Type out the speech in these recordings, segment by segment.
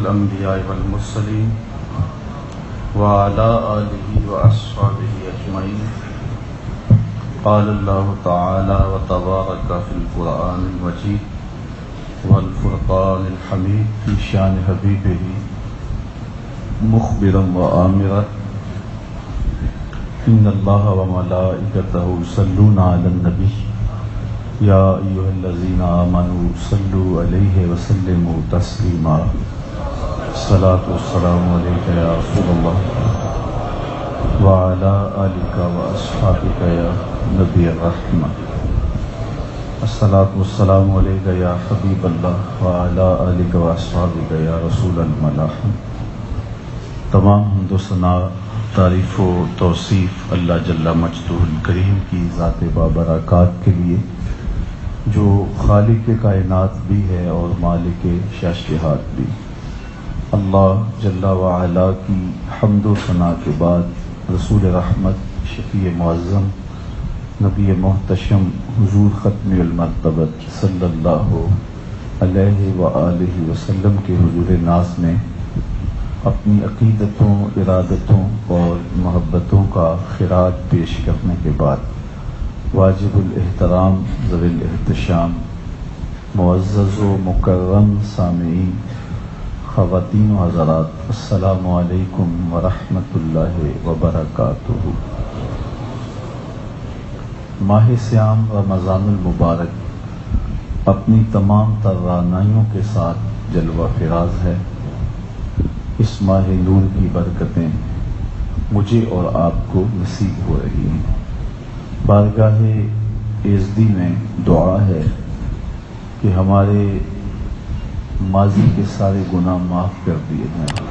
الأنبياء والمرسلين وعلى آله وأصحابه أجمعين. قال الله تعالى وتبارك في القرآن المجيد والفرقان الحميد في شان حبيبه مخبرا وآمرا إن الله وملائكته يصلون على النبي يا أيها الذين آمنوا صلوا عليه وسلموا تسليما. الصلاة والسلام عليك يا رسول الله وعلى آلك وأصحابك يا نبي الرحمة. الصلاة والسلام عليك يا حبيب الله وعلى آلك وأصحابك يا رسول الملاحم. تمام حمد و ثنا، تعریف و توصیف اللہ جل مجدہ الکریم کی ذات بابرکات کے لیے، جو خالق کائنات بھی ہے اور مالک شاشہات بھی. اللہ جل وعلا کی حمد و ثنا کے بعد رسول رحمت، شفیع معظم، نبی محتشم، حضور ختم المرتبت صلی اللہ علیہ وآلہ وسلم کے حضور ناز میں اپنی عقیدتوں، ارادتوں اور محبتوں کا خراج پیش کرنے کے بعد واجب الاحترام ذوی الاحتشام معزز و مکرم سامعین، خواتین و حضرات، السلام علیکم ورحمۃ اللہ وبرکاتہ. ماہ صیام رمضان المبارک اپنی تمام توانائیوں کے ساتھ جلوہ فراز ہے. اس ماہ نور کی برکتیں مجھے اور آپ کو نصیب ہو رہی ہیں. بارگاہ ایزدی میں دعا ہے کہ ہمارے ماضی کے سارے گناہ معاف کر دیے جائیں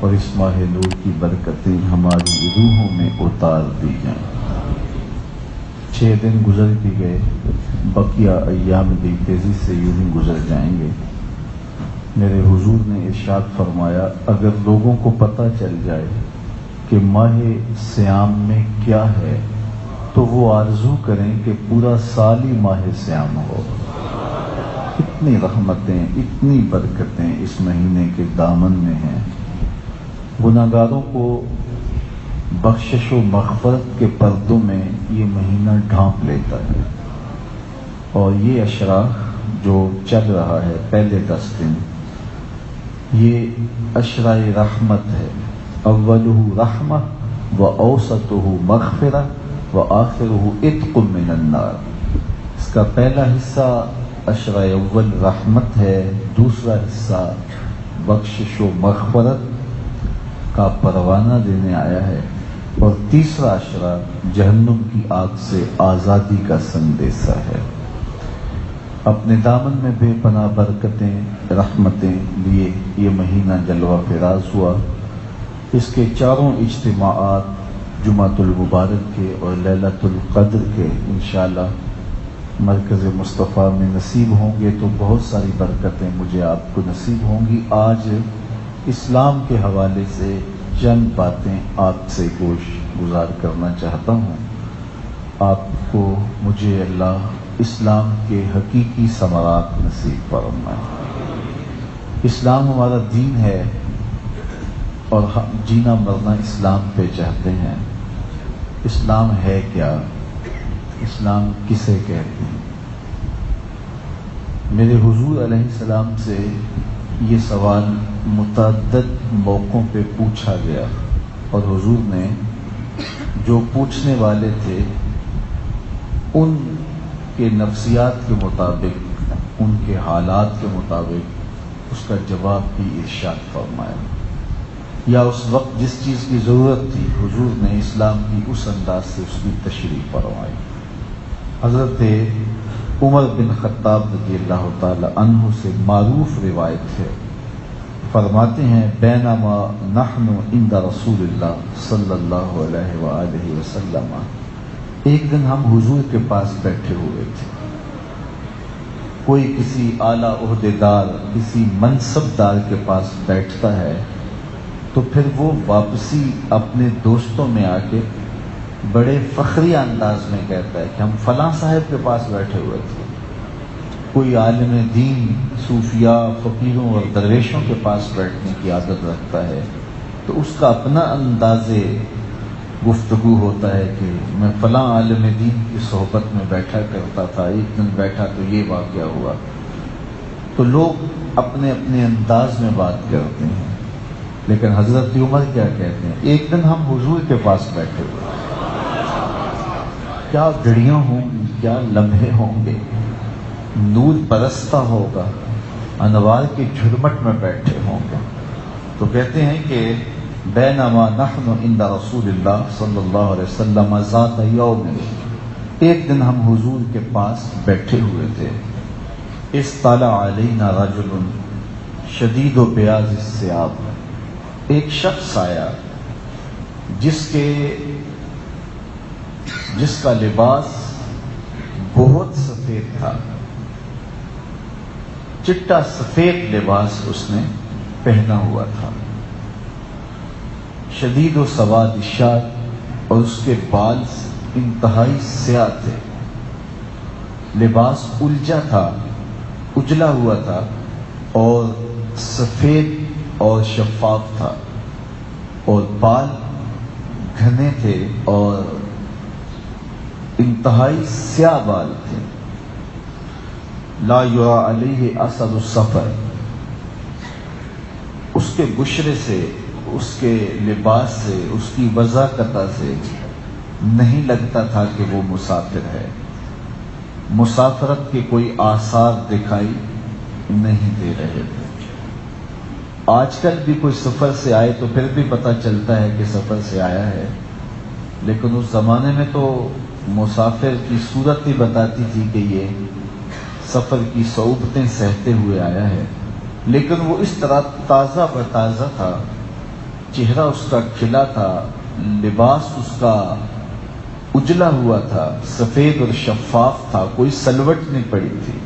اور اس ماہ نور کی برکتیں ہماری روحوں میں اتار دی جائیں. 6 دن گزر بھی گئے، بقیہ ایام بھی تیزی سے یوں ہی گزر جائیں گے. میرے حضور نے ارشاد فرمایا، اگر لوگوں کو پتہ چل جائے کہ ماہ صیام میں کیا ہے تو وہ آرزو کریں کہ پورا سال ہی ماہ صیام ہو. اتنی رحمتیں، اتنی برکتیں اس مہینے کے دامن میں ہیں. گناہگاروں کو بخشش و مغفرت کے پردوں میں یہ مہینہ ڈھانپ لیتا ہے، اور یہ عشرہ جو چل رہا ہے پہلے 10 دن، یہ عشرہ رحمت ہے. اولہ رحمہ و اوسطہ مغفرہ و آخرہ عتق من النار. اس کا پہلا حصہ عشرہ اول رحمت ہے، دوسرا حصہ بخشش و مغفرت کا پروانہ دینے آیا ہے، اور تیسرا عشرہ جہنم کی آگ سے آزادی کا سندیسہ ہے. اپنے دامن میں بے پناہ برکتیں، رحمتیں لیے یہ مہینہ جلوہ فراز ہوا. اس کے چاروں اجتماعات جمعۃ المبارک کے اور لیلۃ القدر کے انشاءاللہ مرکز مصطفیٰ میں نصیب ہوں گے تو بہت ساری برکتیں مجھے آپ کو نصیب ہوں گی. آج اسلام کے حوالے سے چند باتیں آپ سے گزار کرنا چاہتا ہوں. آپ کو مجھے اللہ اسلام کے حقیقی ثمرات نصیب فرمائے. اسلام ہمارا دین ہے اور ہم جینا مرنا اسلام پہ چاہتے ہیں. اسلام ہے کیا؟ اسلام کسے کہتے ہیں؟ میرے حضور علیہ السلام سے یہ سوال متعدد موقعوں پہ پوچھا گیا، اور حضور نے جو پوچھنے والے تھے ان کے نفسیات کے مطابق، ان کے حالات کے مطابق اس کا جواب بھی ارشاد فرمایا، یا اس وقت جس چیز کی ضرورت تھی حضور نے اسلام کی اس انداز سے اس کی تشریح فرمائی. حضرت عمر بن خطاب رضی اللہ تعالی عنہ سے معروف روایت ہے، فرماتے ہیں بینما نحن عند رسول اللہ صلی اللہ علیہ وآلہ وسلم، ایک دن ہم حضور کے پاس بیٹھے ہوئے تھے. کوئی کسی اعلیٰ عہدیدار، کسی منصب دار کے پاس بیٹھتا ہے تو پھر وہ واپسی اپنے دوستوں میں آ کے بڑے فخری انداز میں کہتا ہے کہ ہم فلاں صاحب کے پاس بیٹھے ہوئے تھے. کوئی عالم دین صوفیاء، فقیروں اور درویشوں کے پاس بیٹھنے کی عادت رکھتا ہے تو اس کا اپنا انداز گفتگو ہوتا ہے کہ میں فلاں عالم دین کی صحبت میں بیٹھا کرتا تھا، ایک دن بیٹھا تو یہ واقعہ ہوا. تو لوگ اپنے اپنے انداز میں بات کرتے ہیں، لیکن حضرت عمر کیا کہتے ہیں؟ ایک دن ہم حضور کے پاس بیٹھے ہوئے، کیا گھڑیاں ہوں گی، کیا لمحے ہوں گے، نور برستا ہوگا، انوار کی جھرمٹ میں بیٹھے ہوں گے. تو کہتے ہیں کہ بینما نحن عند رسول اللہ صلی اللہ علیہ وسلم ذات یوم، ایک دن ہم حضور کے پاس بیٹھے ہوئے تھے. اطلع علینا رجل شدید و بیاض الثیاب، ایک شخص آیا جس کا لباس بہت سفید تھا، چٹا سفید لباس اس نے پہنا ہوا تھا. شدید و سواد الشعر، اور اس کے بال انتہائی سیاہ تھے. لباس الجھا تھا، اجلا ہوا تھا اور سفید اور شفاف تھا، اور بال گھنے تھے اور انتہائی سیاہ بال تھے. لا یرا علیہ اثر السفر، اس کے بشرے سے، اس کے لباس سے، اس کی وضاحت سے نہیں لگتا تھا کہ وہ مسافر ہے. مسافرت کے کوئی آثار دکھائی نہیں دے رہے تھے. آج کل بھی کوئی سفر سے آئے تو پھر بھی پتہ چلتا ہے کہ سفر سے آیا ہے، لیکن اس زمانے میں تو مسافر کی صورت ہی بتاتی تھی کہ یہ سفر کی صعوبتیں سہتے ہوئے آیا ہے. لیکن وہ اس طرح تازہ بتازہ تھا، چہرہ اس کا کھلا تھا، لباس اس کا اجلا ہوا تھا، سفید اور شفاف تھا، کوئی سلوٹ نہیں پڑی تھی،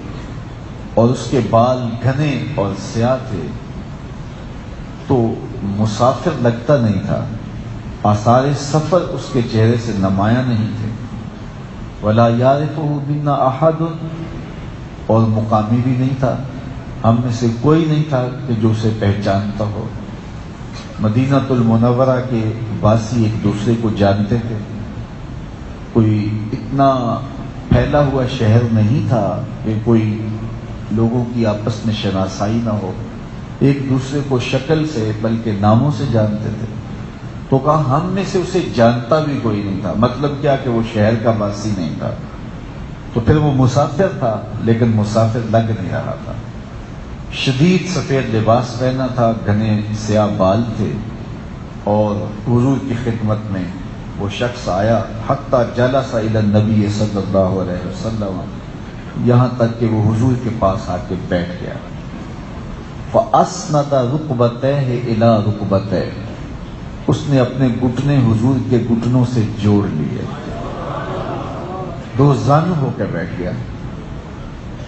اور اس کے بال گھنے اور سیاہ تھے. تو مسافر لگتا نہیں تھا، آثار سفر اس کے چہرے سے نمایاں نہیں تھے. ولا یعرفہ منا احد، اور مقامی بھی نہیں تھا، ہم میں سے کوئی نہیں تھا کہ جو اسے پہچانتا ہو. مدینہ المنورہ کے واسی ایک دوسرے کو جانتے تھے، کوئی اتنا پھیلا ہوا شہر نہیں تھا کہ کوئی لوگوں کی آپس میں شناسائی نہ ہو. ایک دوسرے کو شکل سے بلکہ ناموں سے جانتے تھے. تو کہا ہم میں سے اسے جانتا بھی کوئی نہیں تھا. مطلب کیا کہ وہ شہر کا واسی نہیں تھا. تو پھر وہ مسافر تھا لیکن مسافر لگ نہیں رہا تھا. شدید سفید لباس پہنا تھا، گھنے سیاہ بال تھے، اور حضور کی خدمت میں وہ شخص آیا. حتی جلس الی النبی صلی اللہ علیہ وسلم، یہاں تک کہ وہ حضور کے پاس آ کے بیٹھ گیا. فَأَسْنَدَ رُكْبَتَيْهِ إِلَىٰ رُكْبَتَيْهِ، اس نے اپنے گھٹنے حضور کے گھٹنوں سے جوڑ لیے، دو زانو ہو کے بیٹھ گیا.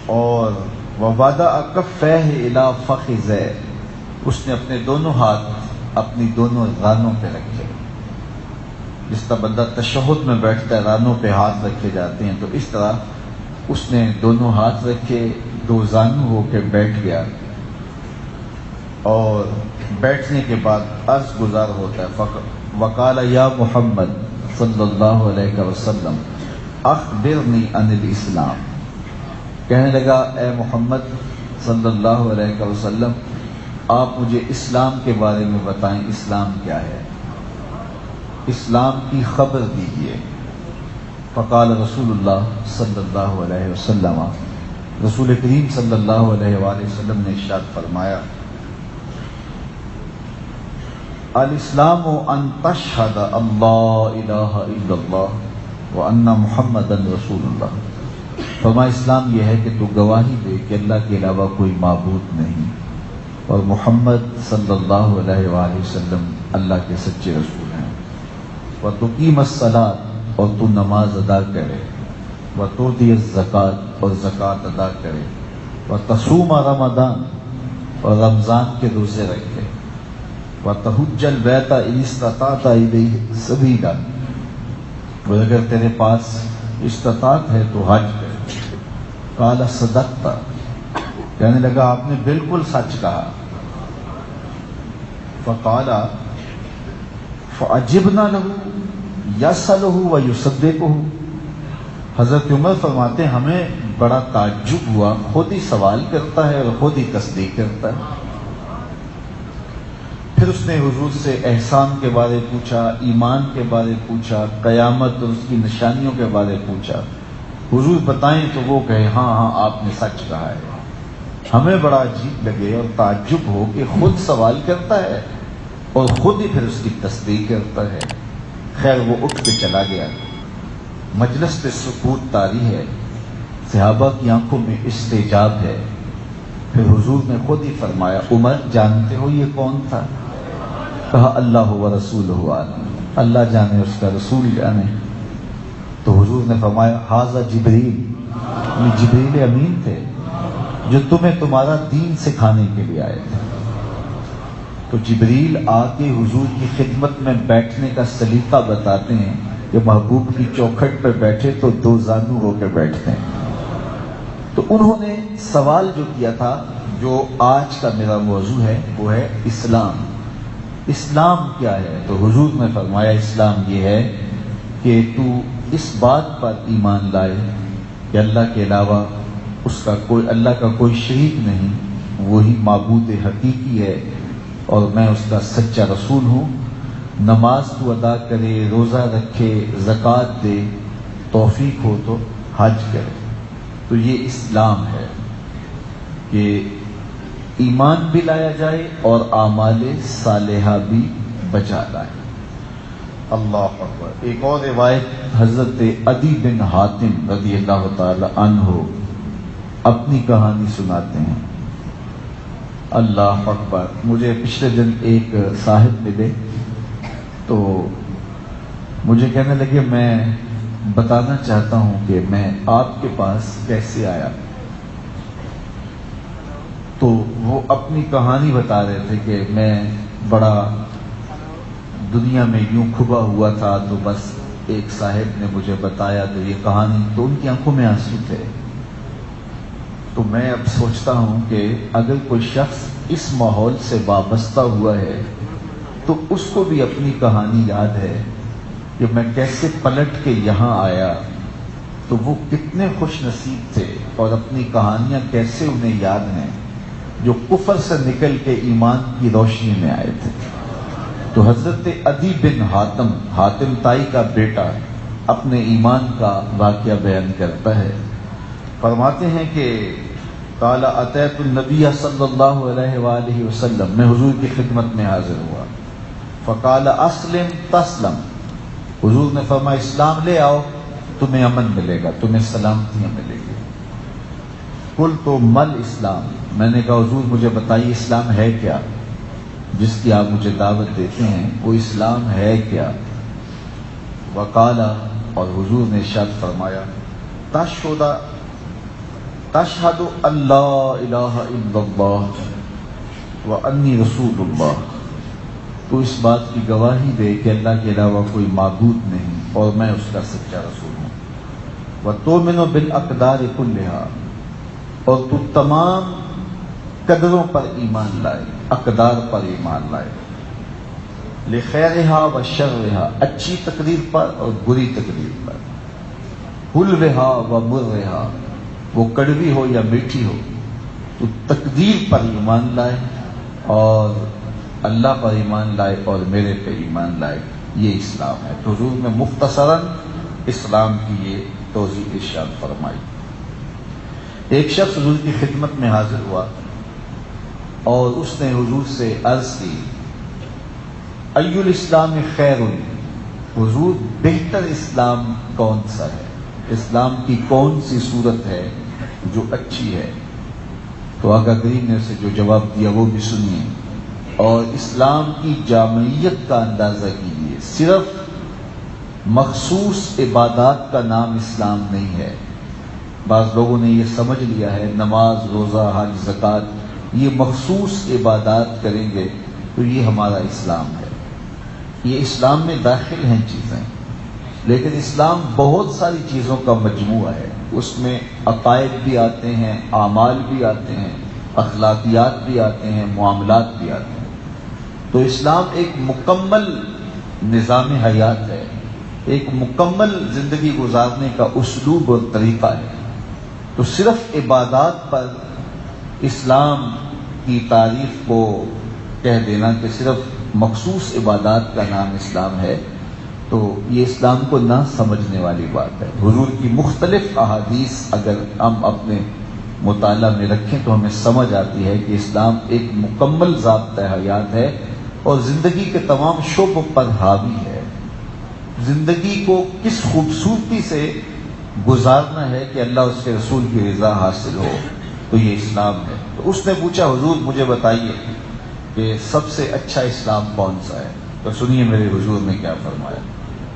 اور وَوَضَعَ كَفَّيْهِ إِلَىٰ فَخِذَيْهِ، اس نے اپنے دونوں ہاتھ اپنی دونوں رانوں پہ رکھے. جس طرح بندہ تشہد میں بیٹھتا ہے رانوں پہ ہاتھ رکھے جاتے ہیں، تو اس طرح اس نے دونوں ہاتھ رکھے، دو زانو ہو کے بیٹھ گیا. اور بیٹھنے کے بعد عرض گزار ہوتا ہے. وقال یا محمد صلی اللہ علیہ وسلم اخبرنی عن الاسلام، کہنے لگا اے محمد صلی اللہ علیہ وسلم آپ مجھے اسلام کے بارے میں بتائیں، اسلام کیا ہے، اسلام کی خبر دیجیے. فقال رسول اللہ صلی اللہ علیہ وسلم، رسول کریم صلی اللہ علیہ وآلہ وسلم نے ارشاد فرمایا الاسلام ان تشہد اللہ الہ الا اللہ وان محمدا رسول اللہ. فرمایا اسلام یہ ہے کہ تو گواہی دے کہ اللہ کے علاوہ کوئی معبود نہیں اور محمد صلی اللہ علیہ وآلہ وسلم اللہ کے سچے رسول ہیں. وتقیم الصلاۃ، اور تو نماز ادا کرے، وتؤتی الزکوٰۃ، اور زکوٰۃ ادا کرے، وتصوم رمضان، اور رمضان کے روزے رکھے، وتحج البیت ان استطعت الیہ سبیلا، اور اگر تیرے پاس استطاعت ہے تو حج کرے. قال صدقت، کہنے لگا آپ نے بالکل سچ کہا. فقال فعجبنا له یسألہ ویصدقہ. حضرت عمر فرماتے ہیں ہمیں بڑا تعجب ہوا، خود ہی سوال کرتا ہے اور خود ہی تصدیق کرتا ہے. پھر اس نے حضور سے احسان کے بارے پوچھا، ایمان کے بارے پوچھا، قیامت اور اس کی نشانیوں کے بارے پوچھا. حضور بتائیں تو وہ کہے ہاں ہاں آپ نے سچ کہا ہے. ہمیں بڑا عجیب لگے اور تعجب ہو کہ خود سوال کرتا ہے اور خود ہی پھر اس کی تصدیق کرتا ہے. خیر وہ اٹھ کے چلا گیا. مجلس پہ سکوت طاری ہے، صحابہ کی آنکھوں میں استعجاب ہے. پھر حضور نے خود ہی فرمایا عمر جانتے ہو یہ کون تھا؟ کہا اللہ و رسولہ عالم، اللہ جانے اس کا رسول جانے. تو حضور نے فرمایا ھذا جبریل، یہ جبریل امین تھے جو تمہیں تمہارا دین سکھانے کے لیے آئے تھے. تو جبریل آ کے حضور کی خدمت میں بیٹھنے کا سلیقہ بتاتے ہیں کہ محبوب کی چوکھٹ پہ بیٹھے تو دو زانو ہو کے بیٹھتے ہیں. تو انہوں نے سوال جو کیا تھا، جو آج کا میرا موضوع ہے، وہ ہے اسلام. اسلام کیا ہے؟ تو حضور نے فرمایا اسلام یہ ہے کہ تو اس بات پر ایمان لائے کہ اللہ کے علاوہ اللہ کا کوئی شریک نہیں، وہی معبود حقیقی ہے اور میں اس کا سچا رسول ہوں. نماز تو ادا کرے، روزہ رکھے، زکوٰۃ دے، توفیق ہو تو حج کرے. تو یہ اسلام ہے کہ ایمان بھی لایا جائے اور اعمال صالحہ بھی بجا لائے. اللہ اکبر. ایک اور روایت حضرت عدی بن حاتم رضی اللہ تعالی عنہ اپنی کہانی سناتے ہیں. اللہ اکبر. مجھے پچھلے دن ایک صاحب ملے تو مجھے کہنے لگے میں بتانا چاہتا ہوں کہ میں آپ کے پاس کیسے آیا. تو وہ اپنی کہانی بتا رہے تھے کہ میں بڑا دنیا میں یوں کھبا ہوا تھا، تو بس ایک صاحب نے مجھے بتایا تو یہ کہانی، تو ان کی آنکھوں میں آنسو تھے. تو میں اب سوچتا ہوں کہ اگر کوئی شخص اس ماحول سے وابستہ ہوا ہے تو اس کو بھی اپنی کہانی یاد ہے کہ میں کیسے پلٹ کے یہاں آیا، تو وہ کتنے خوش نصیب تھے اور اپنی کہانیاں کیسے انہیں یاد ہیں جو کفر سے نکل کے ایمان کی روشنی میں آئے تھے. تو حضرت عدی بن حاتم تائی کا بیٹا اپنے ایمان کا واقعہ بیان کرتا ہے. فرماتے ہیں کہ قال اتیت النبی صلی اللہ علیہ وآلہ وسلم، میں حضور کی خدمت میں حاضر ہوا. فقال اسلم تسلم، حضور نے فرمایا اسلام لے آؤ تمہیں امن ملے گا، تمہیں سلامتیاں ملے گی. قلت مل اسلام، میں نے کہا حضور مجھے بتائیے اسلام ہے کیا جس کی آپ مجھے دعوت دیتے ہیں، وہ اسلام ہے کیا؟ وقال، اور حضور نے ارشاد فرمایا تشہد ان لا الہ الا اللہ وانی رسول اللہ، تو اس بات کی گواہی دے کہ اللہ کے علاوہ کوئی معبود نہیں اور میں اس کا سچا رسول ہوں. وتؤمن بالاقدار کلھا، اور تو تمام قدروں پر ایمان لائے، اقدار پر ایمان لائے. لخیرہا وشرہا، اچھی تقدیر پر اور بری تقدیر پر. حلوہا ومرہا، وہ کڑوی ہو یا میٹھی ہو، تو تقدیر پر ایمان لائے اور اللہ پر ایمان لائے اور میرے پہ ایمان لائے. یہ اسلام ہے. تو حضور نے مختصراً اسلام کی یہ توضیح ارشاد فرمائی. ایک شخص حضور کی خدمت میں حاضر ہوا اور اس نے حضور سے عرض کی ای الاسلام خیر، حضور بہتر اسلام کون سا ہے، اسلام کی کون سی صورت ہے جو اچھی ہے؟ تو آقا کریم نے اسے جو جواب دیا وہ بھی سنیے اور اسلام کی جامعیت کا اندازہ کیجیے. صرف مخصوص عبادات کا نام اسلام نہیں ہے. بعض لوگوں نے یہ سمجھ لیا ہے نماز، روزہ، حج، زکوٰۃ یہ مخصوص عبادات کریں گے تو یہ ہمارا اسلام ہے. یہ اسلام میں داخل ہیں چیزیں، لیکن اسلام بہت ساری چیزوں کا مجموعہ ہے. اس میں عقائد بھی آتے ہیں، اعمال بھی آتے ہیں، اخلاقیات بھی آتے ہیں، معاملات بھی آتے ہیں۔ تو اسلام ایک مکمل نظام حیات ہے، ایک مکمل زندگی گزارنے کا اسلوب اور طریقہ ہے۔ تو صرف عبادات پر اسلام کی تعریف کو کہہ دینا کہ صرف مخصوص عبادات کا نام اسلام ہے، تو یہ اسلام کو نہ سمجھنے والی بات ہے۔ حضور کی مختلف احادیث اگر ہم اپنے مطالعہ میں رکھیں تو ہمیں سمجھ آتی ہے کہ اسلام ایک مکمل ضابطۂ حیات ہے اور زندگی کے تمام شعبوں پر حاوی ہے۔ زندگی کو کس خوبصورتی سے گزارنا ہے کہ اللہ اس کے رسول کی رضا حاصل ہو، تو یہ اسلام ہے۔ تو اس نے پوچھا حضور مجھے بتائیے کہ سب سے اچھا اسلام کون سا ہے؟ تو سنیے میرے حضور نے کیا فرمایا،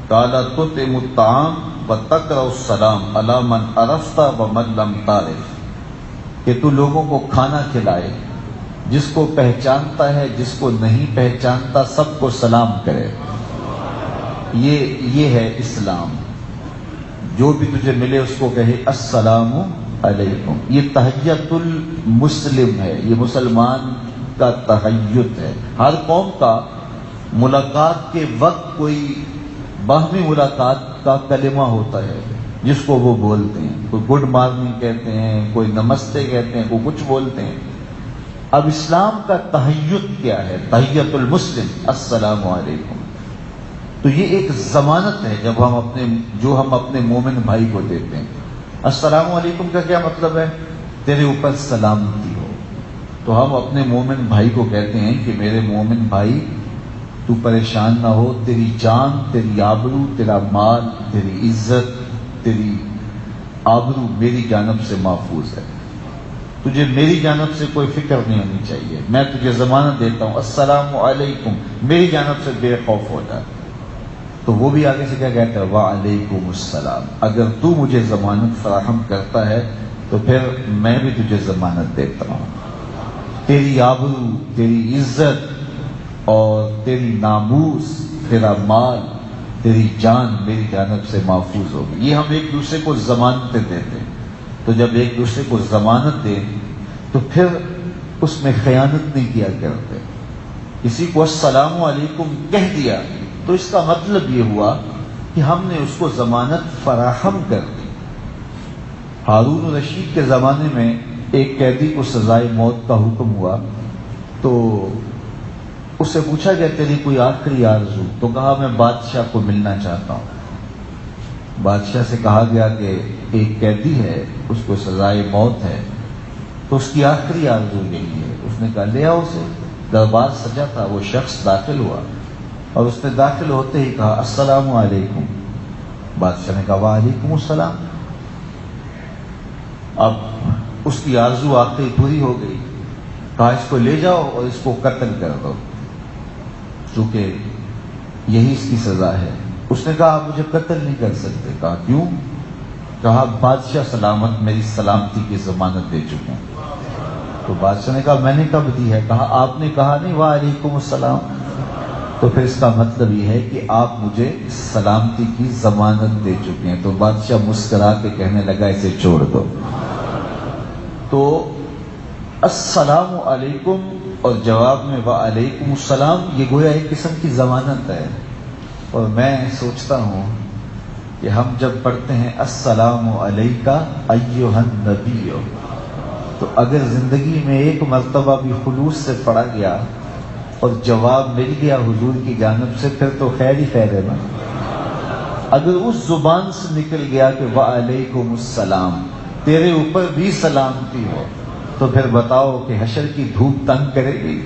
قال تطعم الطعام وتقرأ السلام علی من عرفت ومن لم تعرف، کہ تو لوگوں کو کھانا کھلائے، جس کو پہچانتا ہے جس کو نہیں پہچانتا سب کو سلام کرے۔ یہ ہے اسلام، جو بھی تجھے ملے اس کو کہے السلام علیکم۔ یہ تحیت المسلم ہے، یہ مسلمان کا تحیت ہے۔ ہر قوم کا ملاقات کے وقت کوئی باہمی ملاقات کا کلمہ ہوتا ہے جس کو وہ بولتے ہیں، کوئی گڈ مارننگ کہتے ہیں، کوئی نمستے کہتے ہیں، کوئی کچھ بولتے ہیں۔ اب اسلام کا تحیت کیا ہے؟ تحیت المسلم السلام علیکم۔ تو یہ ایک ضمانت ہے جو ہم اپنے مومن بھائی کو دیتے ہیں۔ السلام علیکم کا کیا مطلب ہے؟ تیرے اوپر سلامتی ہو۔ تو ہم اپنے مومن بھائی کو کہتے ہیں کہ میرے مومن بھائی تو پریشان نہ ہو، تیری جان، تیری آبرو، تیرا مال، تیری عزت، تیری آبرو میری جانب سے محفوظ ہے، تجھے میری جانب سے کوئی فکر نہیں ہونی چاہیے، میں تجھے ضمانت دیتا ہوں السلام علیکم، میری جانب سے بے خوف ہو جا۔ تو وہ بھی آگے سے کیا کہتا ہے؟ وعلیکم السلام، اگر تو مجھے ضمانت فراہم کرتا ہے تو پھر میں بھی تجھے ضمانت دیتا ہوں، تیری آبرو، تیری عزت اور تیری ناموس، تیرا مال، تیری جان میری جانب سے محفوظ ہوگی۔ یہ ہم ایک دوسرے کو ضمانتیں دیتے ہیں۔ تو جب ایک دوسرے کو ضمانت دیں تو پھر اس میں خیانت نہیں کیا کرتے۔ کسی کو السلام علیکم کہہ دیا تو اس کا مطلب یہ ہوا کہ ہم نے اس کو ضمانت فراہم کر دی۔ ہارون الرشید کے زمانے میں ایک قیدی کو سزائے موت کا حکم ہوا، تو اس سے پوچھا گیا تیری کوئی آخری آرزو؟ تو کہا میں بادشاہ کو ملنا چاہتا ہوں۔ بادشاہ سے کہا گیا کہ ایک قیدی ہے، اس کو سزائے موت ہے، تو اس کی آخری آرزو یہی ہے۔ اس نے کہا لے آؤ اسے۔ دربار سجا تھا، وہ شخص داخل ہوا اور اس نے داخل ہوتے ہی کہا السلام علیکم۔ بادشاہ نے کہا وعلیکم السلام۔ اب اس کی آرزو آخری پوری ہو گئی، کہا اس کو لے جاؤ اور اس کو قتل کر دو، چونکہ یہی اس کی سزا ہے۔ اس نے کہا آپ مجھے قتل نہیں کر سکتے۔ کہا کیوں؟ کہا بادشاہ سلامت میری سلامتی کی ضمانت دے چکے ہیں۔ تو بادشاہ نے کہا میں نے کب دی ہے؟ کہا آپ نے کہا نہیں وعلیکم السلام، تو پھر اس کا مطلب یہ ہے کہ آپ مجھے سلامتی کی ضمانت دے چکے ہیں۔ تو بادشاہ مسکرا کے کہنے لگا اسے چھوڑ دو۔ تو السلام علیکم اور جواب میں وعلیکم السلام، یہ گویا ایک قسم کی ضمانت ہے۔ اور میں سوچتا ہوں کہ ہم جب پڑھتے ہیں السلام علیکہ ایھا النبی، تو اگر زندگی میں ایک مرتبہ بھی خلوص سے پڑھا گیا اور جواب مل گیا حضور کی جانب سے، پھر تو خیر ہی خیر ہے نا۔ اگر اس زبان سے نکل گیا کہ وعلیکم السلام، تیرے اوپر بھی سلامتی ہو، تو پھر بتاؤ کہ حشر کی دھوپ تنگ کرے گی؟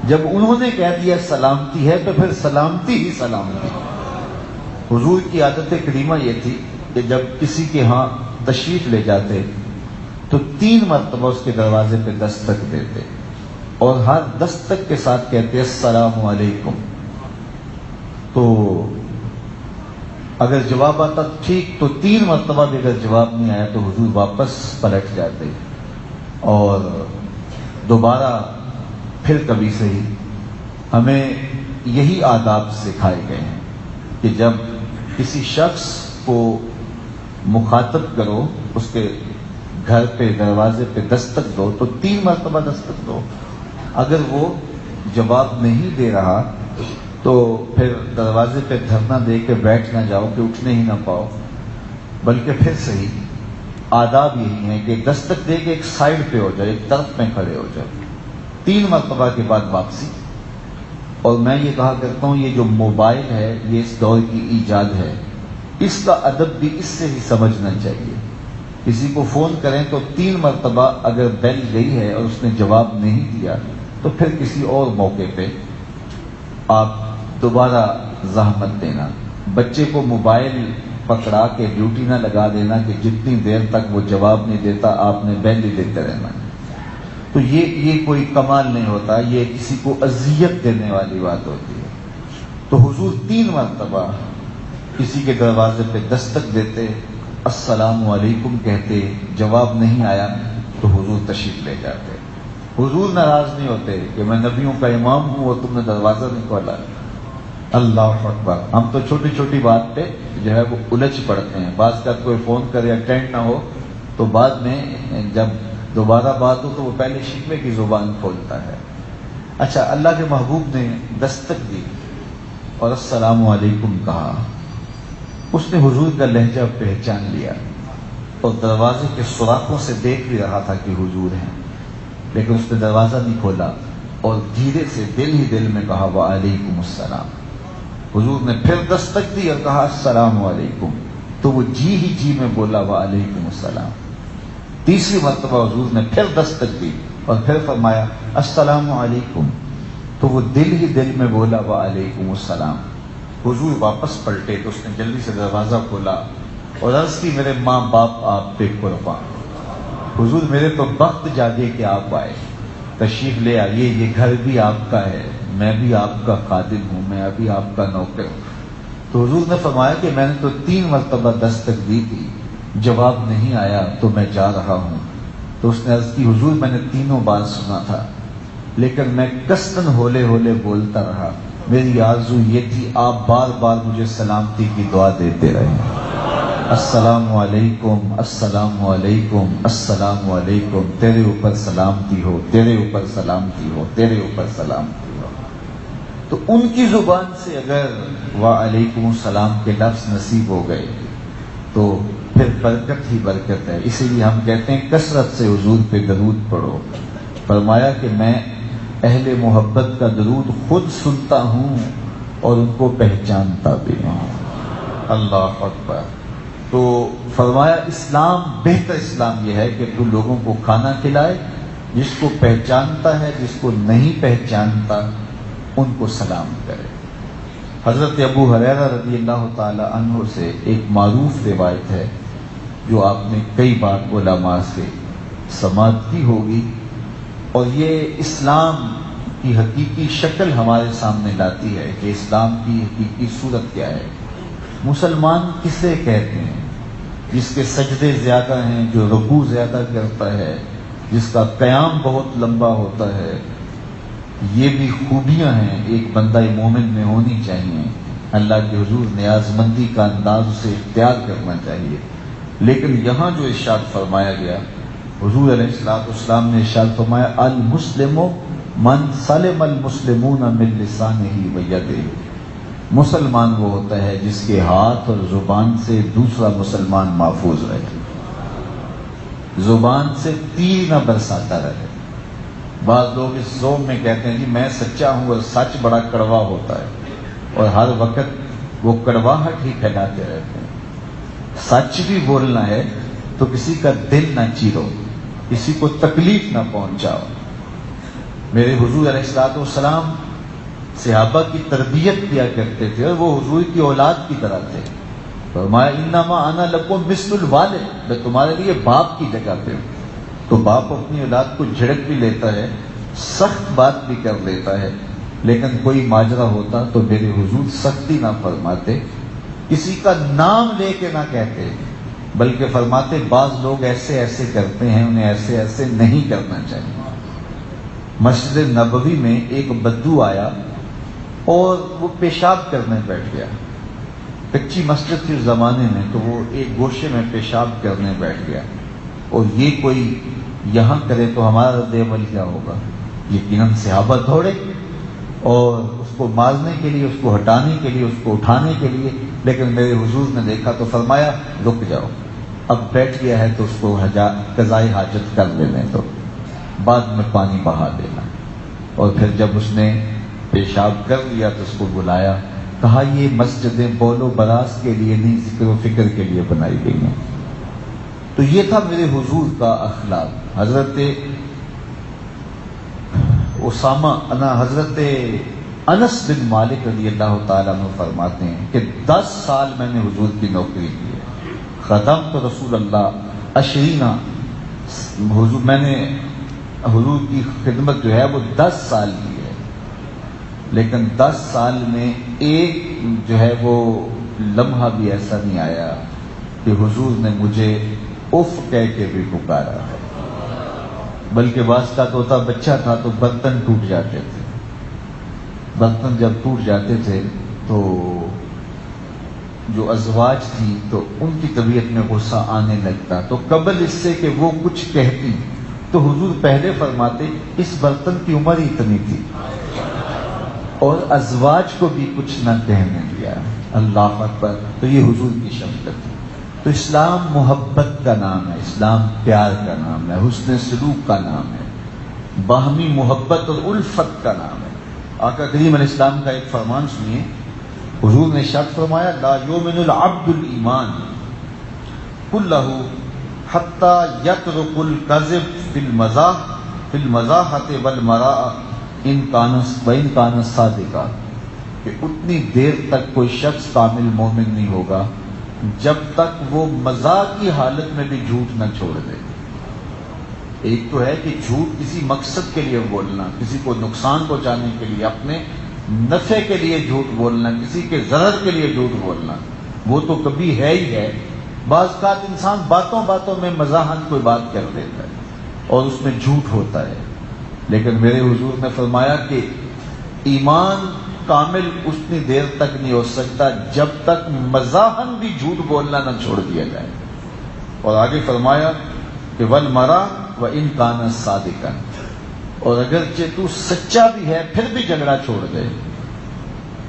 جب انہوں نے کہہ دیا سلامتی ہے تو پھر سلامتی ہی سلامتی۔ حضور کی عادت کریمہ یہ تھی کہ جب کسی کے ہاں تشریف لے جاتے تو 3 مرتبہ اس کے دروازے پہ دستک دیتے اور ہر دستک کے ساتھ کہتے السلام علیکم۔ تو اگر جواب آتا ٹھیک، تو 3 مرتبہ بھی اگر جواب نہیں آیا تو حضور واپس پلٹ جاتے اور دوبارہ پھر کبھی صحیح۔ ہمیں یہی آداب سکھائے گئے ہیں کہ جب کسی شخص کو مخاطب کرو اس کے گھر پہ دروازے پہ دستک دو تو 3 مرتبہ دستک دو. اگر وہ جواب نہیں دے رہا تو پھر دروازے پہ دھرنا دے کے بیٹھ نہ جاؤ کہ اٹھنے ہی نہ پاؤ، بلکہ پھر صحیح آداب یہی ہیں کہ دستک دے کے ایک سائڈ پہ ہو جائے، ایک طرف میں کھڑے ہو جائے. 3 مرتبہ کے بعد واپسی. اور میں یہ کہا کرتا ہوں یہ جو موبائل ہے یہ اس دور کی ایجاد ہے، اس کا ادب بھی اس سے ہی سمجھنا چاہیے. کسی کو فون کریں تو 3 مرتبہ اگر بیل گئی ہے اور اس نے جواب نہیں دیا تو پھر کسی اور موقع پہ آپ دوبارہ زحمت دینا. بچے کو موبائل پکڑا کے ڈیوٹی نہ لگا دینا کہ جتنی دیر تک وہ جواب نہیں دیتا آپ نے بیل ہی دیتے رہنا. تو یہ کوئی کمال نہیں ہوتا، یہ کسی کو اذیت دینے والی بات ہوتی ہے. تو حضور 3 مرتبہ کسی کے دروازے پہ دستک دیتے، السلام علیکم کہتے، جواب نہیں آیا تو حضور تشریف لے جاتے. حضور ناراض نہیں ہوتے کہ میں نبیوں کا امام ہوں اور تم نے دروازہ نہیں کھولا. اللہ اکبر. ہم تو چھوٹی چھوٹی بات پہ جو ہے وہ الجھ پڑتے ہیں. بعض کا کوئی فون کرے اٹینڈ نہ ہو تو بعد میں جب دوبارہ بات ہو تو وہ پہلے شکوے کی زبان کھولتا ہے. اچھا، اللہ کے محبوب نے دستک دی اور السلام علیکم کہا. اس نے حضور کا لہجہ پہچان لیا اور دروازے کے سوراخوں سے دیکھ بھی رہا تھا کہ حضور ہیں، لیکن اس نے دروازہ نہیں کھولا اور دھیرے سے دل ہی دل میں کہا وعلیکم السلام. حضور نے پھر دستک دی اور کہا السلام علیکم، تو وہ جی میں بولا وعلیکم السلام. تیسری مرتبہ حضور نے پھر دستک دی اور پھر فرمایا السلام علیکم، تو وہ دل ہی دل میں بولا وعلیکم السلام. حضور واپس پلٹے تو اس نے جلدی سے دروازہ کھولا اور عرض کی میرے ماں باپ آپ پہ قربان. حضور میرے تو وقت جاگے کہ آپ آئے، تشریف لے آئیے، یہ گھر بھی آپ کا ہے، میں بھی آپ کا خادم ہوں، میں ابھی آپ کا نوکر ہوں. تو حضور نے فرمایا کہ میں نے تو 3 مرتبہ دستک دی تھی، جواب نہیں آیا تو میں جا رہا ہوں. تو اس نے عرض کی حضور میں نے تینوں بار سنا تھا لیکن میں کسن ہولے ہولے بولتا رہا، میری آرزو یہ تھی آپ بار بار مجھے سلامتی کی دعا دیتے رہے. السلام علیکم، السلام علیکم، السلام علیکم، تیرے اوپر سلامتی ہو، تیرے اوپر سلامتی ہو، تیرے اوپر سلامتی ہو. تو ان کی زبان سے اگر وعلیکم السلام کے لفظ نصیب ہو گئے تو پھر برکت ہی برکت ہے. اسی لیے ہم کہتے ہیں کثرت سے حضور پہ درود پڑھو. فرمایا کہ میں اہل محبت کا درود خود سنتا ہوں اور ان کو پہچانتا بھی ہوں. اللہ اکبر. تو فرمایا اسلام، بہتر اسلام یہ ہے کہ تو لوگوں کو کھانا کھلائے، جس کو پہچانتا ہے جس کو نہیں پہچانتا ان کو سلام کرے. حضرت ابو ہریرہ رضی اللہ تعالی عنہ سے ایک معروف روایت ہے جو آپ نے کئی بار علماء سے سماعت کی ہوگی، اور یہ اسلام کی حقیقی شکل ہمارے سامنے لاتی ہے کہ اسلام کی حقیقی صورت کیا ہے. مسلمان کسے کہتے ہیں؟ جس کے سجدے زیادہ ہیں، جو رکوع زیادہ کرتا ہے، جس کا قیام بہت لمبا ہوتا ہے. یہ بھی خوبیاں ہیں ایک بندہ مومن میں ہونی چاہیے. اللہ کے حضور نیاز مندی کا انداز اسے اختیار کرنا چاہیے. لیکن یہاں جو ارشاد فرمایا گیا، حضور علیہ السلام نے ارشاد فرمایا المسلم من سلم المسلمون من لسانہ و یدہ. مسلمان وہ ہوتا ہے جس کے ہاتھ اور زبان سے دوسرا مسلمان محفوظ رہے، زبان سے تیر نہ برساتا رہے. بعض لوگ اس زوم میں کہتے ہیں جی میں سچا ہوں اور سچ بڑا کڑوا ہوتا ہے، اور ہر وقت وہ کڑواہٹ ہی پھیلاتے رہتے ہیں. سچ بھی بولنا ہے تو کسی کا دل نہ چیرو، کسی کو تکلیف نہ پہنچاؤ. میرے حضور علیہ السلام صحابہ کی تربیت کیا کرتے تھے اور وہ حضور کی اولاد کی طرح تھے. فرمایا انما انا لکم مثل الوالد، میں تمہارے لیے باپ کی جگہ پہ ہوں. تو باپ اپنی اولاد کو جھڑک بھی لیتا ہے، سخت بات بھی کر لیتا ہے، لیکن کوئی ماجرا ہوتا تو میرے حضور سختی نہ فرماتے، کسی کا نام لے کے نہ کہتے، بلکہ فرماتے بعض لوگ ایسے ایسے کرتے ہیں، انہیں ایسے ایسے نہیں کرنا چاہیے. مسجد نبوی میں ایک بدو آیا اور وہ پیشاب کرنے بیٹھ گیا. کچی مسجد تھی اس زمانے میں، تو وہ ایک گوشے میں پیشاب کرنے بیٹھ گیا، اور یہ کوئی یہاں کرے تو ہمارا رد عمل کیا ہوگا؟ یقیناً صحابہ دوڑے اور اس کو مارنے کے لیے، اس کو ہٹانے کے لیے، اس کو اٹھانے کے لیے، لیکن میرے حضور نے دیکھا تو فرمایا رک جاؤ، اب بیٹھ گیا ہے تو اس کو قضائے حاجت کر لینے دو، بعد میں پانی بہا دینا۔ اور پھر جب اس نے پیشاب کر لیا تو اس کو بلایا، کہا یہ مسجدیں بول و براز کے لیے نہیں، ذکر و فکر کے لیے بنائی گئی ہیں۔ تو یہ تھا میرے حضور کا اخلاق۔ حضرت انس بن مالک رضی اللہ تعالیٰ عنہ فرماتے ہیں کہ 10 سال میں نے حضور کی نوکری کی ہے، خدمت رسول اللہ 20، حضور میں نے حضور کی خدمت جو ہے وہ 10 سال کی ہے، لیکن 10 سال میں ایک جو ہے وہ لمحہ بھی ایسا نہیں آیا کہ حضور نے مجھے اف کہہ کے بھی پکارا، بلکہ بعض کا توتا بچہ تھا تو برتن ٹوٹ جاتے تھے، برتن جب ٹوٹ جاتے تھے تو جو ازواج تھی تو ان کی طبیعت میں غصہ آنے لگتا، تو قبل اس سے کہ وہ کچھ کہتی تو حضور پہلے فرماتے اس برتن کی عمر ہی اتنی تھی، اور ازواج کو بھی کچھ نہ کہنے دیا۔ اللہ اکبر! تو یہ حضور کی شفقت ہے۔ تو اسلام محبت کا نام ہے، اسلام پیار کا نام ہے، حسن سلوک کا نام ہے، باہمی محبت اور الفت کا نام ہے۔ آقا کریم علیہ السلام کا ایک فرمان سنیے، حضور نے ارشاد فرمایا لا یؤمن العبد الایمان کلہ حتی یترک الکذب فی المزاحۃ والمراء ان کان صادقا، کہ اتنی دیر تک کوئی شخص کامل مومن نہیں ہوگا جب تک وہ مزاح کی حالت میں بھی جھوٹ نہ چھوڑ دے۔ ایک تو ہے کہ جھوٹ کسی مقصد کے لیے بولنا، کسی کو نقصان پہنچانے کے لیے، اپنے نفع کے لیے جھوٹ بولنا، کسی کے ضرر کے لیے جھوٹ بولنا، وہ تو کبھی ہے ہی ہے۔ بعض اوقات انسان باتوں باتوں میں مزاحن کوئی بات کر دیتا ہے اور اس میں جھوٹ ہوتا ہے، لیکن میرے حضور نے فرمایا کہ ایمان کامل اتنی دیر تک نہیں ہو سکتا جب تک مزاحن بھی جھوٹ بولنا نہ چھوڑ دیا جائے۔ اور آگے فرمایا کہ والمرا وان کان صادقا، اور اگرچہ تو سچا بھی ہے پھر بھی جھگڑا چھوڑ دے۔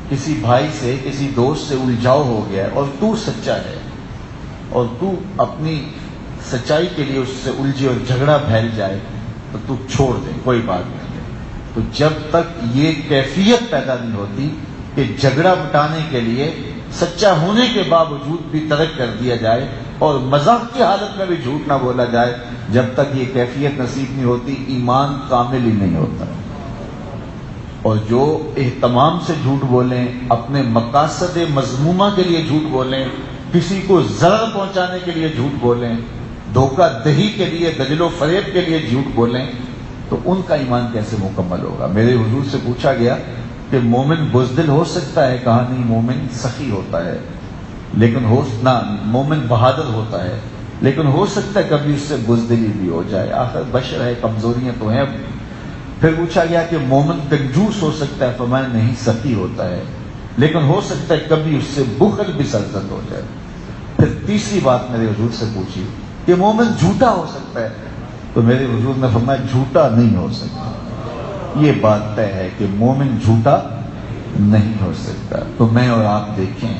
کسی بھائی سے، کسی دوست سے الجھاؤ ہو گیا اور تو سچا ہے، اور تو اپنی سچائی کے لیے اس سے الجھے اور جھگڑا پھیل جائے تو تو چھوڑ دے، کوئی بات نہیں ہے۔ تو جب تک یہ کیفیت پیدا نہیں ہوتی کہ جھگڑا مٹانے کے لیے سچا ہونے کے باوجود بھی ترک کر دیا جائے اور مذاق کی حالت میں بھی جھوٹ نہ بولا جائے، جب تک یہ کیفیت نصیب نہیں ہوتی ایمان کامل ہی نہیں ہوتا۔ اور جو اہتمام سے جھوٹ بولیں، اپنے مقاصد مذمومہ کے لیے جھوٹ بولیں، کسی کو ضرر پہنچانے کے لیے جھوٹ بولیں، دھوکہ دہی کے لیے، دجل و فریب کے لیے جھوٹ بولیں، تو ان کا ایمان کیسے مکمل ہوگا؟ میرے حضور سے پوچھا گیا کہ مومن بزدل ہو سکتا ہے؟ کہا نہیں، مومن سخی ہوتا ہے، لیکن مومن بہادر ہوتا ہے، لیکن ہو سکتا ہے کبھی اس سے بزدلی بھی ہو جائے، آخر بشر ہے، کمزوریاں تو ہیں۔ پھر پوچھا گیا کہ مومن کنجوس ہو سکتا ہے؟ فرمایا نہیں، سخی ہوتا ہے، لیکن ہو سکتا ہے کبھی اس سے بخل بھی سرزد ہو جائے۔ پھر تیسری بات میرے حضور سے پوچھی کہ مومن جھوٹا ہو سکتا ہے؟ تو میرے حضور نے فرمایا جھوٹا نہیں ہو سکتا، یہ بات طے ہے کہ مومن جھوٹا نہیں ہو سکتا۔ تو میں اور آپ دیکھیں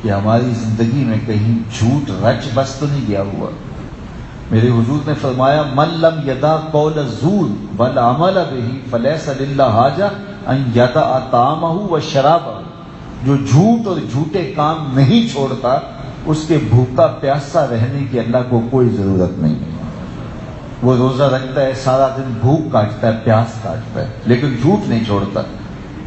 کہ ہماری زندگی میں کہیں جھوٹ رچ بس تو نہیں گیا ہوا۔ میرے حضور نے فرمایا من لم یدع قول الزور والعمل به فلیس للہ حاجہ ان یدع طعامہ وشرابہ، جو جھوٹ اور جھوٹے کام نہیں چھوڑتا اس کے بھوکا پیاسا رہنے کی اللہ کو کوئی ضرورت نہیں ہے۔ وہ روزہ رکھتا ہے، سارا دن بھوک کاٹتا ہے، پیاس کاٹتا ہے، لیکن جھوٹ نہیں چھوڑتا۔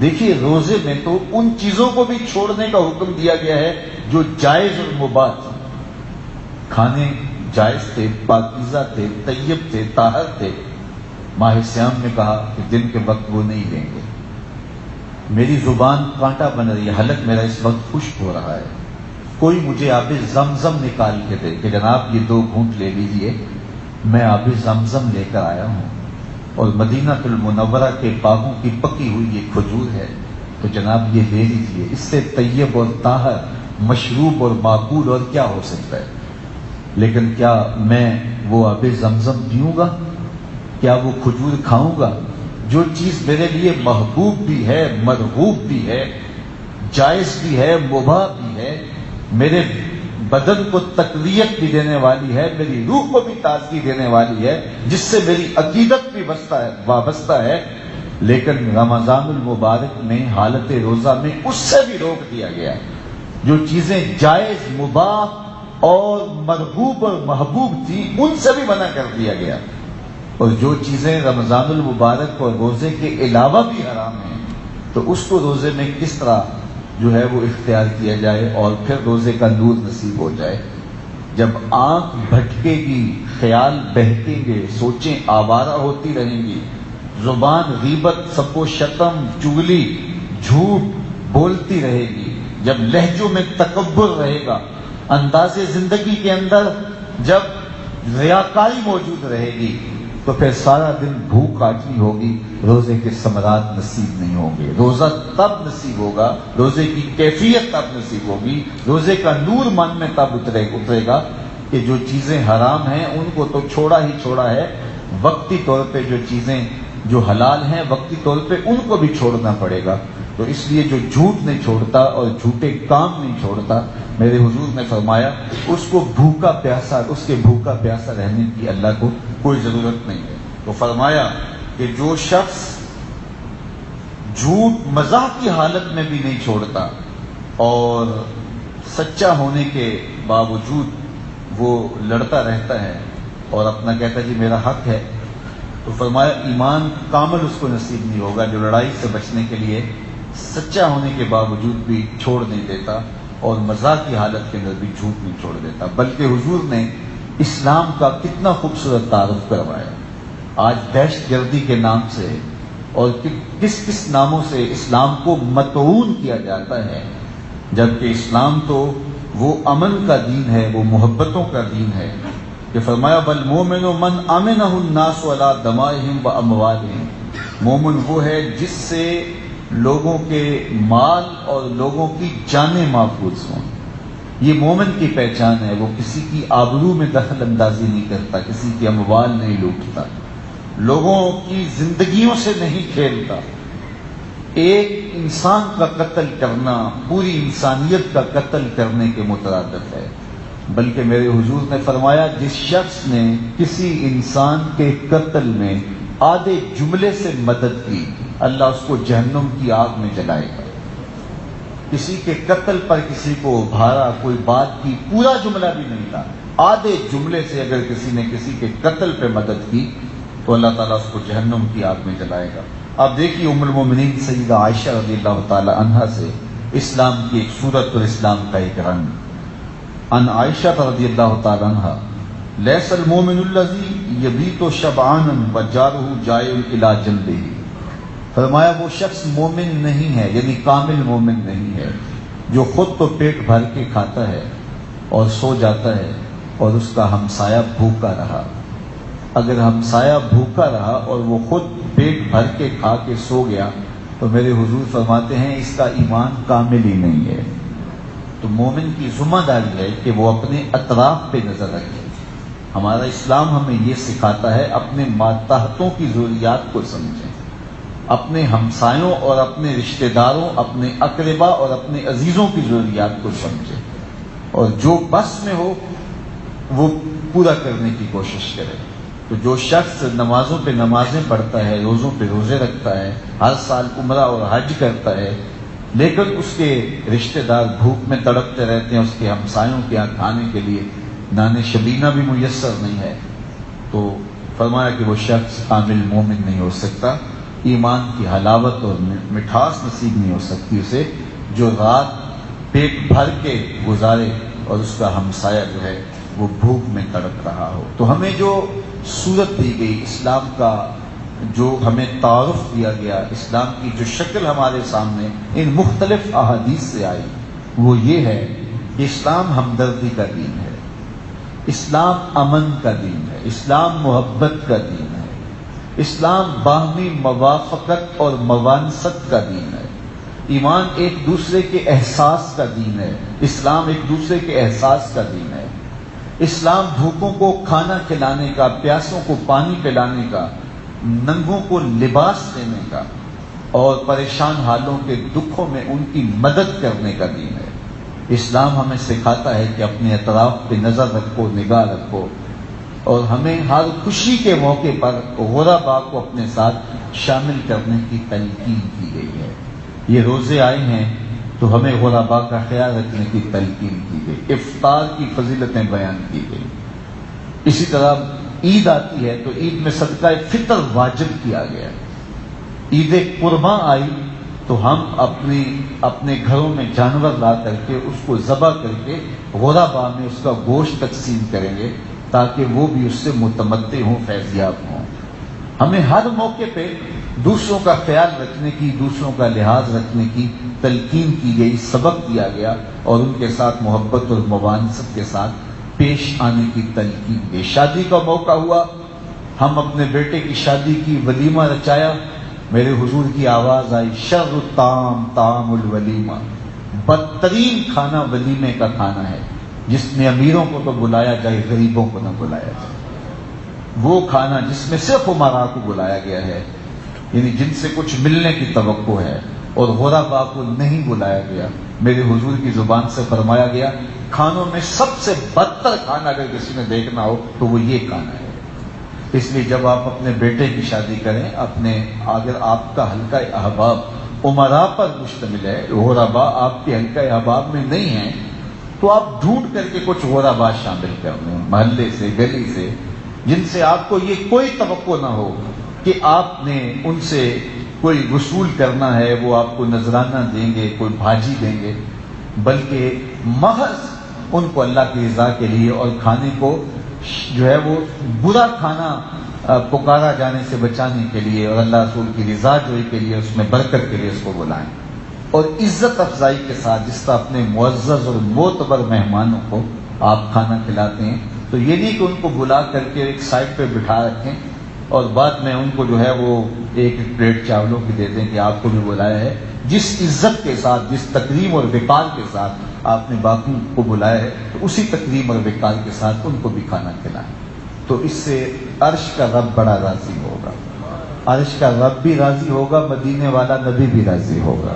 دیکھیے روزے میں تو ان چیزوں کو بھی چھوڑنے کا حکم دیا گیا ہے جو جائز اور مباح تھے، کھانے جائز تھے، پاکیزہ تھے، طیب تھے، طاہر تھے۔ ماہ سیام نے کہا کہ دن کے وقت وہ نہیں لیں گے۔ میری زبان کانٹا بن رہی ہے، حلق میرا اس وقت خشک ہو رہا ہے، کوئی مجھے آب زمزم نکال کے دے کہ جناب یہ 2 گھونٹ لے لیجئے، میں آب زمزم لے کر آیا ہوں، اور مدینہ المنورہ کے باغوں کی پکی ہوئی یہ کھجور ہے، تو جناب یہ لے لیجئے، اس سے طیب اور طاہر مشروب اور معقول اور کیا ہو سکتا ہے؟ لیکن کیا میں وہ آب زمزم پیوں گا؟ کیا وہ کھجور کھاؤں گا؟ جو چیز میرے لیے محبوب بھی ہے، مرغوب بھی ہے، جائز بھی ہے، مباح بھی ہے، میرے بدن کو تقویت بھی دینے والی ہے، میری روح کو بھی تازگی دینے والی ہے، جس سے میری عقیدت بھی وابستہ ہے، لیکن رمضان المبارک میں حالت روزہ میں اس سے بھی روک دیا گیا۔ جو چیزیں جائز، مباح اور مرغوب اور محبوب تھی ان سے بھی منع کر دیا گیا، اور جو چیزیں رمضان المبارک اور روزے کے علاوہ بھی حرام ہیں تو اس کو روزے میں کس طرح جو ہے وہ اختیار کیا جائے اور پھر روزے کا نور نصیب ہو جائے۔ جب آنکھ بھٹکے گی، خیال بہکیں گے، سوچیں آوارہ ہوتی رہیں گی، زبان غیبت، سب و شتم، چگلی، جھوٹ بولتی رہے گی، جب لہجوں میں تکبر رہے گا، انداز زندگی کے اندر جب ریاکاری موجود رہے گی، تو پھر سارا دن بھوک کاٹنی ہوگی، روزے کے ثمرات نصیب نہیں ہوں گے۔ روزہ تب نصیب ہوگا، روزے کی کیفیت تب نصیب ہوگی، روزے کا نور من میں تب اترے گا کہ جو چیزیں حرام ہیں ان کو تو چھوڑا ہی چھوڑا ہے، وقتی طور پہ جو چیزیں جو حلال ہیں وقتی طور پہ ان کو بھی چھوڑنا پڑے گا۔ تو اس لیے جو جھوٹ نہیں چھوڑتا اور جھوٹے کام نہیں چھوڑتا، میرے حضور نے فرمایا اس کو بھوکا پیاسا، اس کے بھوکا پیاسا رہنے کی اللہ کو کوئی ضرورت نہیں ہے۔ تو فرمایا کہ جو شخص جھوٹ مزاح کی حالت میں بھی نہیں چھوڑتا اور سچا ہونے کے باوجود وہ لڑتا رہتا ہے اور اپنا کہتا ہے جی میرا حق ہے، تو فرمایا ایمان کامل اس کو نصیب نہیں ہوگا، جو لڑائی سے بچنے کے لیے سچا ہونے کے باوجود بھی چھوڑ نہیں دیتا اور مزاح کی حالت کے اندر بھی جھوٹ نہیں چھوڑ دیتا۔ بلکہ حضور نے اسلام کا کتنا خوبصورت تعارف کروایا۔ آج دہشت گردی کے نام سے اور کس کس ناموں سے اسلام کو مطعون کیا جاتا ہے، جبکہ اسلام تو وہ امن کا دین ہے، وہ محبتوں کا دین ہے کہ فرمایا بالمومن من امنہ الناس علی دمائہم و اموالہم، مومن وہ ہے جس سے لوگوں کے مال اور لوگوں کی جانیں محفوظ ہوں۔ یہ مومن کی پہچان ہے، وہ کسی کی آبرو میں دخل اندازی نہیں کرتا، کسی کی اموال نہیں لوٹتا، لوگوں کی زندگیوں سے نہیں کھیلتا۔ ایک انسان کا قتل کرنا پوری انسانیت کا قتل کرنے کے مترادف ہے۔ بلکہ میرے حضور نے فرمایا جس شخص نے کسی انسان کے قتل میں آدھے جملے سے مدد کی، اللہ اس کو جہنم کی آگ میں جلائے گا۔ کسی کے قتل پر کسی کو ابھارا، کوئی بات کی، پورا جملہ بھی نہیں تھا، آدھے جملے سے اگر کسی نے کسی کے قتل پہ مدد کی تو اللہ تعالیٰ اس کو جہنم کی آگ میں جلائے گا۔ اب دیکھیے ام المومنین سیدہ عائشہ رضی اللہ تعالی عنہا سے اسلام کی ایک صورت اور اسلام کا ایک رنگ۔ ان عائشہ رضی اللہ تعالی عنہا لیس المومن الذی یبیت شبعانا وجارہ جائع الی جنبہ، فرمایا وہ شخص مومن نہیں ہے، یعنی کامل مومن نہیں ہے، جو خود تو پیٹ بھر کے کھاتا ہے اور سو جاتا ہے اور اس کا ہمسایہ بھوکا رہا۔ اگر ہمسایہ بھوکا رہا اور وہ خود پیٹ بھر کے کھا کے سو گیا تو میرے حضور فرماتے ہیں اس کا ایمان کامل ہی نہیں ہے۔ تو مومن کی ذمہ داری ہے کہ وہ اپنے اطراف پہ نظر رکھے۔ ہمارا اسلام ہمیں یہ سکھاتا ہے اپنے ماتحتوں کی ضروریات کو سمجھیں، اپنے ہمسایوں اور اپنے رشتہ داروں، اپنے اقربا اور اپنے عزیزوں کی ضروریات کو سمجھیں، اور جو بس میں ہو وہ پورا کرنے کی کوشش کرے۔ تو جو شخص نمازوں پہ نمازیں پڑھتا ہے، روزوں پہ روزے رکھتا ہے، ہر سال عمرہ اور حج کرتا ہے، لیکن اس کے رشتہ دار بھوک میں تڑپتے رہتے ہیں، اس کے ہمسایوں کے یہاں کھانے کے لیے نان شبینہ بھی میسر نہیں ہے، تو فرمایا کہ وہ شخص کامل مومن نہیں ہو سکتا، ایمان کی حلاوت اور مٹھاس نصیب نہیں ہو سکتی اسے، جو رات پیٹ بھر کے گزارے اور اس کا ہمسایہ جو ہے وہ بھوک میں تڑپ رہا ہو۔ تو ہمیں جو صورت دی گئی، اسلام کا جو ہمیں تعارف دیا گیا، اسلام کی جو شکل ہمارے سامنے ان مختلف احادیث سے آئی، وہ یہ ہے کہ اسلام ہمدردی کا دین ہے، اسلام امن کا دین ہے، اسلام محبت کا دین ہے، اسلام باہمی موافقت اور موانست کا دین ہے، ایمان ایک دوسرے کے احساس کا دین ہے، اسلام ایک دوسرے کے احساس کا دین ہے۔ اسلام بھوکوں کو کھانا کھلانے کا، پیاسوں کو پانی پلانے کا، ننگوں کو لباس دینے کا اور پریشان حالوں کے دکھوں میں ان کی مدد کرنے کا دین ہے۔ اسلام ہمیں سکھاتا ہے کہ اپنے اطراف پہ نظر رکھو، نگاہ رکھو، اور ہمیں ہر خوشی کے موقع پر غرباء کو اپنے ساتھ شامل کرنے کی تلقین کی گئی ہے۔ یہ روزے آئے ہیں تو ہمیں غرباء کا خیال رکھنے کی تلقین کی گئی، افطار کی فضیلتیں بیان کی گئی۔ اسی طرح عید آتی ہے تو عید میں صدقہ فطر واجب کیا گیا۔ عید قرباں آئی تو ہم اپنے گھروں میں جانور لا کر کے اس کو ذبح کر کے غرباء میں اس کا گوشت تقسیم کریں گے تاکہ وہ بھی اس سے متمتع ہوں، فیضیاب ہوں۔ ہمیں ہر موقع پہ دوسروں کا خیال رکھنے کی، دوسروں کا لحاظ رکھنے کی تلقین کی گئی، سبق دیا گیا اور ان کے ساتھ محبت اور موانست کے ساتھ پیش آنے کی تلقین گئی۔ شادی کا موقع ہوا، ہم اپنے بیٹے کی شادی کی، ولیمہ رچایا، میرے حضور کی آواز آئی، شر الطعام طعام الولیمہ، بدترین کھانا ولیمے کا کھانا ہے، جس میں امیروں کو تو بلایا جائے، غریبوں کو نہ بلایا جائے۔ وہ کھانا جس میں صرف امراء کو بلایا گیا ہے، یعنی جن سے کچھ ملنے کی توقع ہے، اور غرباء کو نہیں بلایا گیا۔ میرے حضور کی زبان سے فرمایا گیا، کھانوں میں سب سے بدتر کھانا اگر کسی نے دیکھنا ہو تو وہ یہ کھانا ہے۔ اس لیے جب آپ اپنے بیٹے کی شادی کریں، اگر آپ کا حلقہ احباب امراء پر مشتمل ہے، غرباء آپ کے حلقہ احباب میں نہیں ہیں، تو آپ ڈھونڈ کر کے کچھ غرباء شامل کر لیں، محلے سے، گلی سے، جن سے آپ کو یہ کوئی توقع نہ ہو کہ آپ نے ان سے کوئی وصول کرنا ہے، وہ آپ کو نذرانہ دیں گے، کوئی بھاجی دیں گے، بلکہ محض ان کو اللہ کی رضا کے لیے اور کھانے کو جو ہے وہ برا کھانا پکارا جانے سے بچانے کے لیے اور اللہ رسول کی رضا جوئی کے لیے، اس میں برکت کے لیے اس کو بلائیں، اور عزت افزائی کے ساتھ جس طرح اپنے معزز اور معتبر مہمانوں کو آپ کھانا کھلاتے ہیں، تو یہ نہیں کہ ان کو بلا کر کے ایک سائڈ پہ بٹھا رکھیں اور بعد میں ان کو جو ہے وہ ایک پلیٹ چاولوں کی دے دیں کہ آپ کو بھی بلایا ہے۔ جس عزت کے ساتھ، جس تکریم اور وقار کے ساتھ آپ نے باقی کو بلایا ہے، تو اسی تکریم اور وقار کے ساتھ ان کو بھی کھانا کھلائیں، تو اس سے عرش کا رب بڑا راضی ہوگا، عرش کا رب بھی راضی ہوگا، مدینے والا نبی بھی راضی ہوگا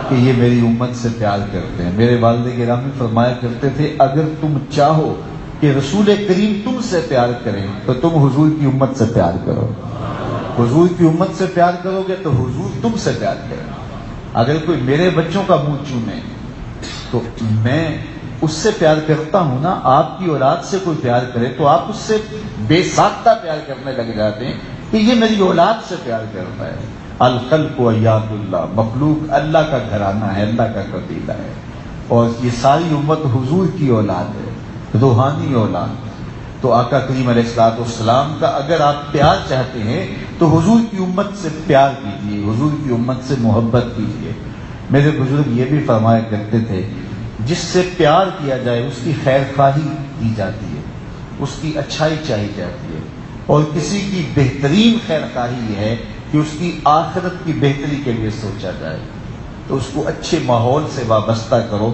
کہ یہ میری امت سے پیار کرتے ہیں۔ میرے والد گرامی فرمایا کرتے تھے، اگر تم چاہو کہ رسول کریم تم سے پیار کریں تو تم حضور کی امت سے پیار کرو، حضور کی امت سے پیار کرو گے تو حضور تم سے پیار کریں۔ اگر کوئی میرے بچوں کا منہ چومے تو میں اس سے پیار کرتا ہوں نا، آپ کی اولاد سے کوئی پیار کرے تو آپ اس سے بے ساختہ پیار کرنے لگ جاتے ہیں کہ یہ میری اولاد سے پیار کرتا ہے۔ الخلق عیاد اللہ، مخلوق اللہ کا گھرانہ ہے، اللہ کا قبیلہ ہے، اور یہ ساری امت حضور کی اولاد ہے، روحانی اولاد۔ تو آقا کریم علیہ الصلوۃ والسلام کا اگر آپ پیار چاہتے ہیں تو حضور کی امت سے پیار کیجیے، حضور کی امت سے محبت کیجیے۔ میرے بزرگ یہ بھی فرمایا کرتے تھے، جس سے پیار کیا جائے اس کی خیر خواہی کی جاتی ہے، اس کی اچھائی چاہی جاتی ہے، اور کسی کی بہترین خیر خواہی یہ ہے کہ اس کی آخرت کی بہتری کے لیے سوچا جائے، تو اس کو اچھے ماحول سے وابستہ کرو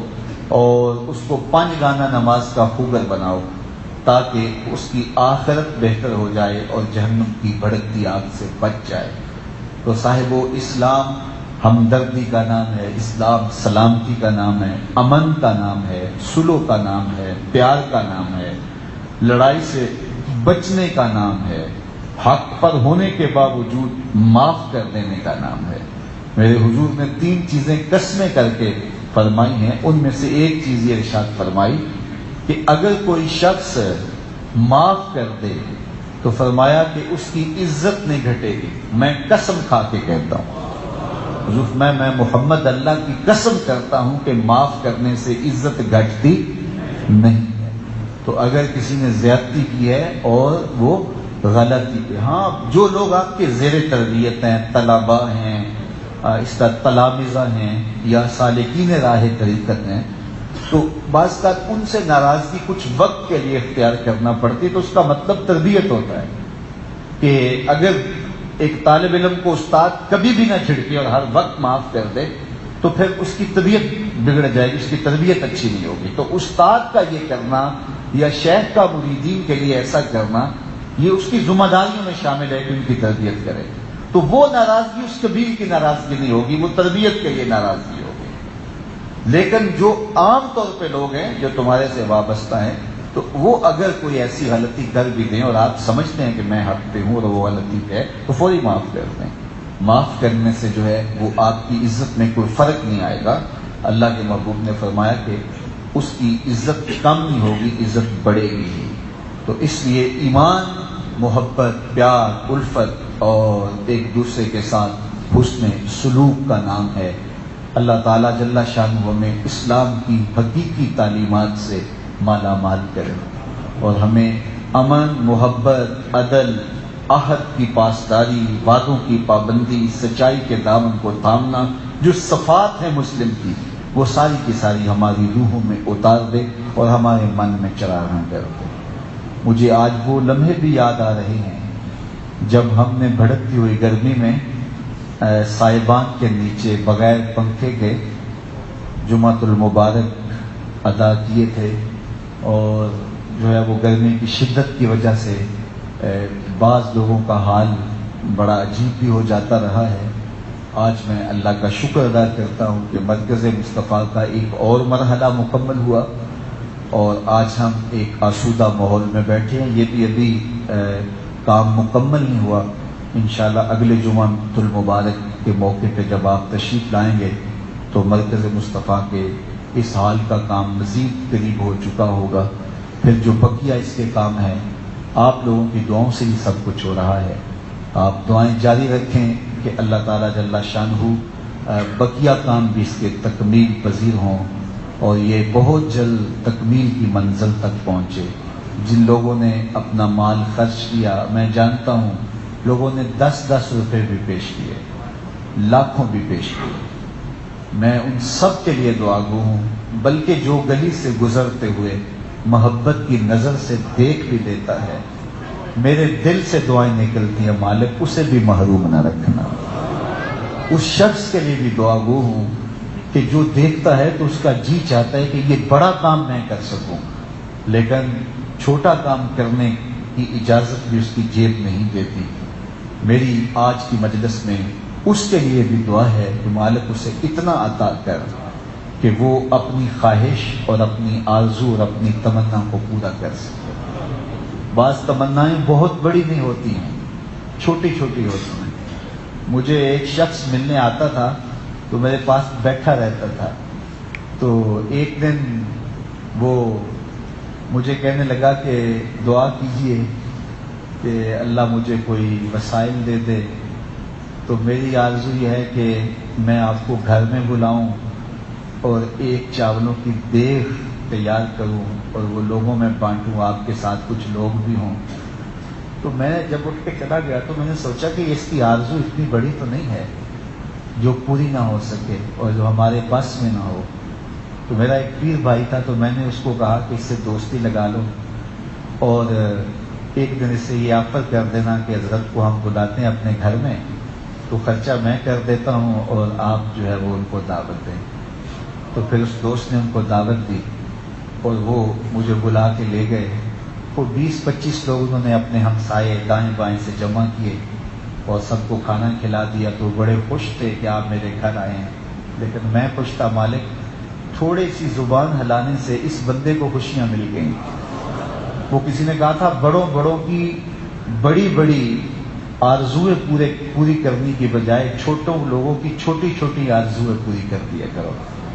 اور اس کو 5 گانا نماز کا خوگر بناؤ تاکہ اس کی آخرت بہتر ہو جائے اور جہنم کی بھڑکتی آگ سے بچ جائے۔ تو صاحبو، اسلام ہمدردی کا نام ہے، اسلام سلامتی کا نام ہے، امن کا نام ہے، صلح کا نام ہے، پیار کا نام ہے، لڑائی سے بچنے کا نام ہے، حق پر ہونے کے باوجود معاف کر دینے کا نام ہے۔ میرے حضور نے 3 چیزیں قسمیں کر کے فرمائی ہیں، ان میں سے ایک چیز یہ ارشاد فرمائی کہ اگر کوئی شخص معاف کر دے تو فرمایا کہ اس کی عزت نہیں گھٹے گی۔ میں قسم کھا کے کہتا ہوں، حضور میں محمد اللہ کی قسم کرتا ہوں کہ معاف کرنے سے عزت گھٹتی نہیں ہے۔ تو اگر کسی نے زیادتی کی ہے اور وہ غلطی پہ، ہاں جو لوگ آپ کے زیر تربیت ہیں، طلباء ہیں، اس کا تلامذہ ہیں یا سالکین راہ طریقت ہیں، تو بعض کا ان سے ناراضگی کچھ وقت کے لیے اختیار کرنا پڑتی، تو اس کا مطلب تربیت ہوتا ہے کہ اگر ایک طالب علم کو استاد کبھی بھی نہ جھڑکے اور ہر وقت معاف کر دے تو پھر اس کی طبیعت بگڑ جائے گی، اس کی تربیت اچھی نہیں ہوگی. تو استاد کا یہ کرنا یا شیخ کا مریدین کے لیے ایسا کرنا، یہ اس کی ذمہ داریوں میں شامل ہے کہ ان کی تربیت کرے. تو وہ ناراضگی اس قبیل کی ناراضگی نہیں ہوگی، وہ تربیت کے لیے ناراضگی ہوگی. لیکن جو عام طور پہ لوگ ہیں جو تمہارے سے وابستہ ہیں، تو وہ اگر کوئی ایسی غلطی کر بھی دیں اور آپ سمجھتے ہیں کہ میں حق پہ ہوں اور وہ غلطی پہ ہے، تو فوری معاف کر دیں. معاف کرنے سے جو ہے وہ آپ کی عزت میں کوئی فرق نہیں آئے گا. اللہ کے محبوب نے فرمایا کہ اس کی عزت کم نہیں ہوگی، عزت بڑھے گی. تو اس لیے ایمان محبت، پیار، الفت اور ایک دوسرے کے ساتھ حسن سلوک کا نام ہے. اللہ تعالیٰ جل شانہ ہمیں اسلام کی حقیقی تعلیمات سے مالا مال کرے اور ہمیں امن، محبت، عدل، عہد کی پاسداری، وعدوں کی پابندی، سچائی کے دامن کو تھامنا، جو صفات ہیں مسلم کی، وہ ساری کی ساری ہماری روحوں میں اتار دے اور ہمارے من میں چراغاں کر دے. مجھے آج وہ لمحے بھی یاد آ رہے ہیں جب ہم نے بھڑکتی ہوئی گرمی میں سائبان کے نیچے بغیر پنکھے کے جمعۃ المبارک ادا کیے تھے، اور جو ہے وہ گرمی کی شدت کی وجہ سے بعض لوگوں کا حال بڑا عجیب بھی ہو جاتا رہا ہے. آج میں اللہ کا شکر ادا کرتا ہوں کہ مرکز مصطفیٰ کا ایک اور مرحلہ مکمل ہوا اور آج ہم ایک آسودہ ماحول میں بیٹھے ہیں. یہ بھی ابھی کام مکمل نہیں ہوا. انشاءاللہ اگلے جمعۃ المبارک کے موقع پہ جب آپ تشریف لائیں گے تو مرکز مصطفیٰ کے اس حال کا کام مزید قریب ہو چکا ہوگا. پھر جو بقیہ اس کے کام ہیں، آپ لوگوں کی دعاؤں سے ہی سب کچھ ہو رہا ہے. آپ دعائیں جاری رکھیں کہ اللہ تعالیٰ جل شانہ بقیہ کام بھی اس کے تکمیل پذیر ہوں اور یہ بہت جلد تکمیل کی منزل تک پہنچے. جن لوگوں نے اپنا مال خرچ کیا، میں جانتا ہوں لوگوں نے 10-10 روپے بھی پیش کیے، لاکھوں بھی پیش کیے. میں ان سب کے لیے دعا گو ہوں، بلکہ جو گلی سے گزرتے ہوئے محبت کی نظر سے دیکھ بھی لیتا ہے، میرے دل سے دعائیں نکلتی ہیں، مالک اسے بھی محروم نہ رکھنا. اس شخص کے لیے بھی دعا گو ہوں کہ جو دیکھتا ہے تو اس کا جی چاہتا ہے کہ یہ بڑا کام میں کر سکوں، لیکن چھوٹا کام کرنے کی اجازت بھی اس کی جیب نہیں دیتی. میری آج کی مجلس میں اس کے لیے بھی دعا ہے کہ مالک اسے اتنا عطا کر کہ وہ اپنی خواہش اور اپنی آرزو اور اپنی تمنا کو پورا کر سکے. بعض تمنائیں بہت بڑی نہیں ہوتی ہیں، چھوٹی چھوٹی ہوتی ہیں. مجھے ایک شخص ملنے آتا تھا تو میرے پاس بیٹھا رہتا تھا. تو ایک دن وہ مجھے کہنے لگا کہ دعا کیجئے کہ اللہ مجھے کوئی وسائل دے دے. تو میری آرزو یہ ہے کہ میں آپ کو گھر میں بلاؤں اور ایک چاولوں کی دیگ تیار کروں اور وہ لوگوں میں بانٹوں، آپ کے ساتھ کچھ لوگ بھی ہوں. تو میں جب اٹھ کے چلا گیا تو میں نے سوچا کہ اس کی آرزو اتنی بڑی تو نہیں ہے جو پوری نہ ہو سکے اور جو ہمارے پاس میں نہ ہو. تو میرا ایک پیر بھائی تھا، تو میں نے اس کو کہا کہ اس سے دوستی لگا لو اور ایک دن اس سے یہ آفر کر دینا کہ حضرت کو ہم بلاتے ہیں اپنے گھر میں، تو خرچہ میں کر دیتا ہوں اور آپ جو ہے وہ ان کو دعوت دیں. تو پھر اس دوست نے ان کو دعوت دی اور وہ مجھے بلا کے لے گئے. وہ 20-25 لوگ انہوں نے اپنے ہمسائے دائیں بائیں سے جمع کیے اور سب کو کھانا کھلا دیا. تو بڑے خوش تھے کہ آپ میرے گھر آئے ہیں. لیکن میں خوش تھا، مالک تھوڑی سی زبان ہلانے سے اس بندے کو خوشیاں مل گئیں. وہ کسی نے کہا تھا بڑوں کی بڑی بڑی آرزویں پوری کرنے کی بجائے چھوٹوں لوگوں کی چھوٹی چھوٹی آرزویں پوری کر دیا کرو.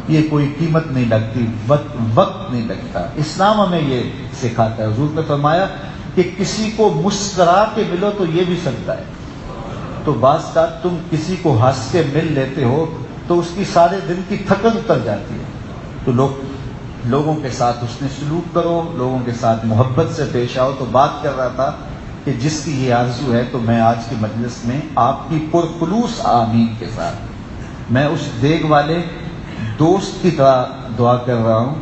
یہ کوئی قیمت نہیں لگتی، وقت نہیں لگتا. اسلام ہمیں یہ سکھاتا ہے. حضور نے فرمایا کہ کسی کو مسکرا کے ملو تو یہ بھی صدقہ ہے. تو بعض کا تم کسی کو ہنس کے مل لیتے ہو تو اس کی سارے دن کی تھکن اتر جاتی ہے. تو لوگوں کے ساتھ حسن سلوک کرو، لوگوں کے ساتھ محبت سے پیش آؤ. تو بات کر رہا تھا کہ جس کی یہ آرزو ہے، تو میں آج کی مجلس میں آپ کی پرخلوص آمین کے ساتھ میں اس دیگ والے دوست کی طرح دعا کر رہا ہوں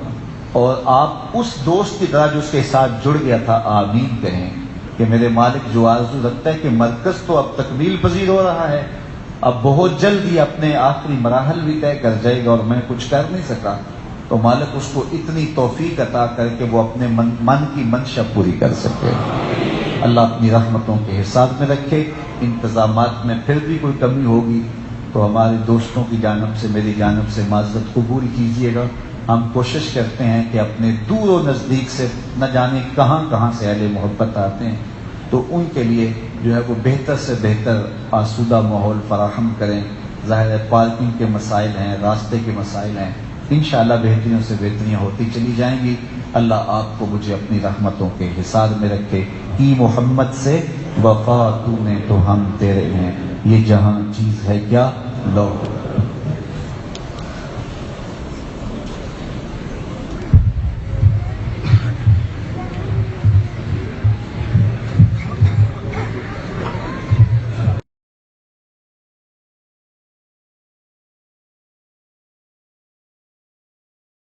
اور آپ اس دوست کی طرح جو اس کے ساتھ جڑ گیا تھا آمین کہیں کہ میرے مالک جو آرزو رکھتا ہے کہ مرکز تو اب تکمیل پذیر ہو رہا ہے اب بہت جلد یہ اپنے آخری مراحل بھی طے کر جائے گا اور میں کچھ کر نہیں سکا، تو مالک اس کو اتنی توفیق عطا کر کے وہ اپنے من کی منشا پوری کر سکے۔ اللہ اپنی رحمتوں کے حساب میں رکھے۔ انتظامات میں پھر بھی کوئی کمی ہوگی تو ہمارے دوستوں کی جانب سے، میری جانب سے معذرت قبول کیجیے گا۔ ہم کوشش کرتے ہیں کہ اپنے دور و نزدیک سے نہ جانے کہاں کہاں سے اہل محبت آتے ہیں، تو ان کے لیے جو ہے وہ بہتر سے بہتر آسودہ ماحول فراہم کریں۔ ظاہر ہے پارکنگ کے مسائل ہیں، راستے کے مسائل ہیں، انشاءاللہ بہتریوں سے بہتریاں ہوتی چلی جائیں گی۔ اللہ آپ کو مجھے اپنی رحمتوں کے حصار میں رکھے۔ کی محمد سے وفا تو نے تو ہم تیرے ہیں، یہ جہاں چیز ہے کیا لو